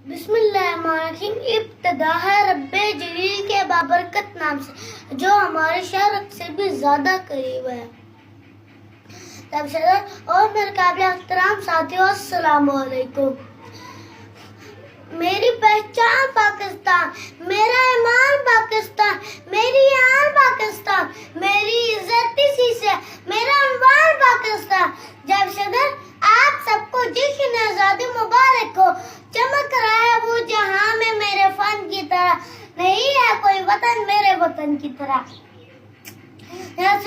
बिस्मिल्लाहिर्रहमानिर्रहीम। इब्तिदा है रब्बे जलील के बाबरकत नाम से जो हमारे शहर से भी ज्यादा करीब है। और मेरे काबिल एहतराम साथियों, अस्सलाम वालेकुम। मेरी पहचान पाकिस्तान, मेरा ईमान पाकिस्तान, मेरी आन पाकिस्तान, मेरी इज्जत इसी से, मेरा अनवान पाकिस्तान। जब सदर आप सबको जश्न आज़ादी मुबारक हो। चमक रहा है वो जहां में मेरे फन की तरह, नहीं है कोई वतन मेरे वतन की तरह। आज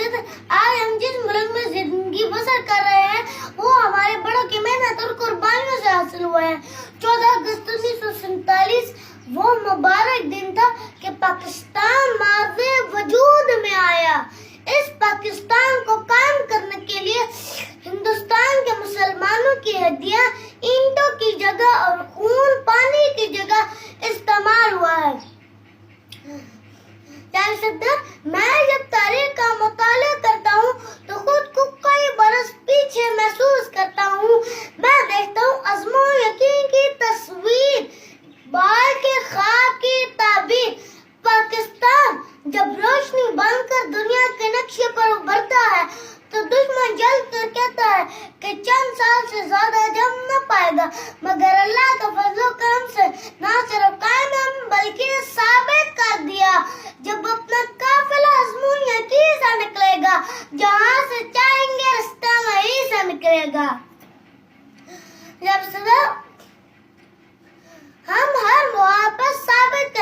हम जिस मुल्क में जिंदगी बसर कर रहे हैं वो हमारे बड़ों की मेहनत और कुर्बानियों से हासिल हुआ है। 14 अगस्त 1947 वो मुबारक दिन था कि पाकिस्तान माज़े वजूद में आया। इस पाकिस्तान को कायम करने के लिए हिंदुस्तान के मुसलमानों की हड्डियां ईंटों की जगह और खून पानी की जगह इस्तेमाल हुआ है। मैं जब तारीख का मुताला करता हूँ तो खुद को कई बरस पीछे महसूस करता हूँ। मैं देखता हूँ अज़्मो यकीन की तस्वीर, बाल के ख्वाब की ताबीर। पाकिस्तान जब रोशनी बनकर दुनिया के नक्शे पर उभरता है तो दुश्मन जल कर कहता है कि चंद साल से ज्यादा जम न पाएगा, मगर अल्लाह का फजल करम से ना सिर्फ कायम बल्कि साबित कर दिया। जब अपना काफिला अज़्मो यकीन से निकलेगा, जहां से चाहेंगे रास्ता वहीं से निकलेगा। जब सदा हम हर मौका पर साबित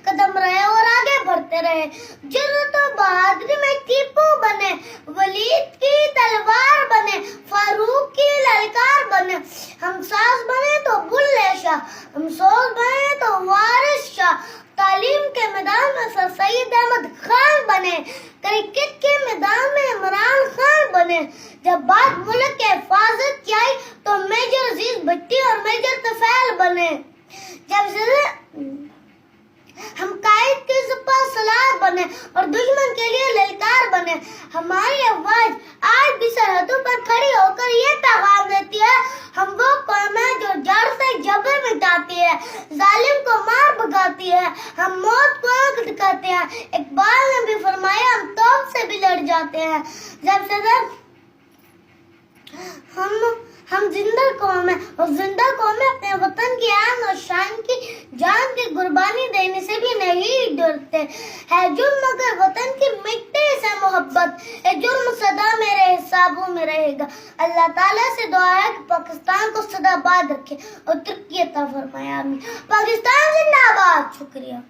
कदम रहे और आगे बढ़ते रहे। जुर्रत और बहादुरी में टीपू बने, वलीद की तलवार बने, फारूक की ललकार बने। हम सास बने तो बुल्ले शाह, हम सोच बने तो वारिस शाह। तालीम के मैदान में सर सैयद अहमद खान बने, क्रिकेट के मैदान में इमरान खान बने। जब बात मुल्क के हिफाजत की आई तो मेजर अजीज भट्टी और मेजर तफैल बने। जब हम कायद के ज़ुबां सलार बने और दुश्मन के लिए ललकार बने। हमारी आवाज आज भी सरहदों पर खड़ी होकर ये पैगाम देती है, हम वो कौम है जो जड़ से जबर मिटाती है, जालिम को मार भगाती है, हम मौत को आंख दिखाते हैं। इकबाल ने भी फरमाया हम तौब से भी लड़ जाते हैं। जब सदर हम जिंदा कौम है और जिंदा कौम में अपने वतन की आन और शान की जान की कुर्बानी देने से भी नहीं डरते। है जुर्म मगर वतन की मिट्टी से मोहब्बत, है जुर्म सदा मेरे हिसाबों में रहेगा। अल्लाह ताला से दुआ है कि पाकिस्तान को सदाबाद रखे और तरक्की अता फरमाए। आमीन। पाकिस्तान जिंदाबाद। शुक्रिया।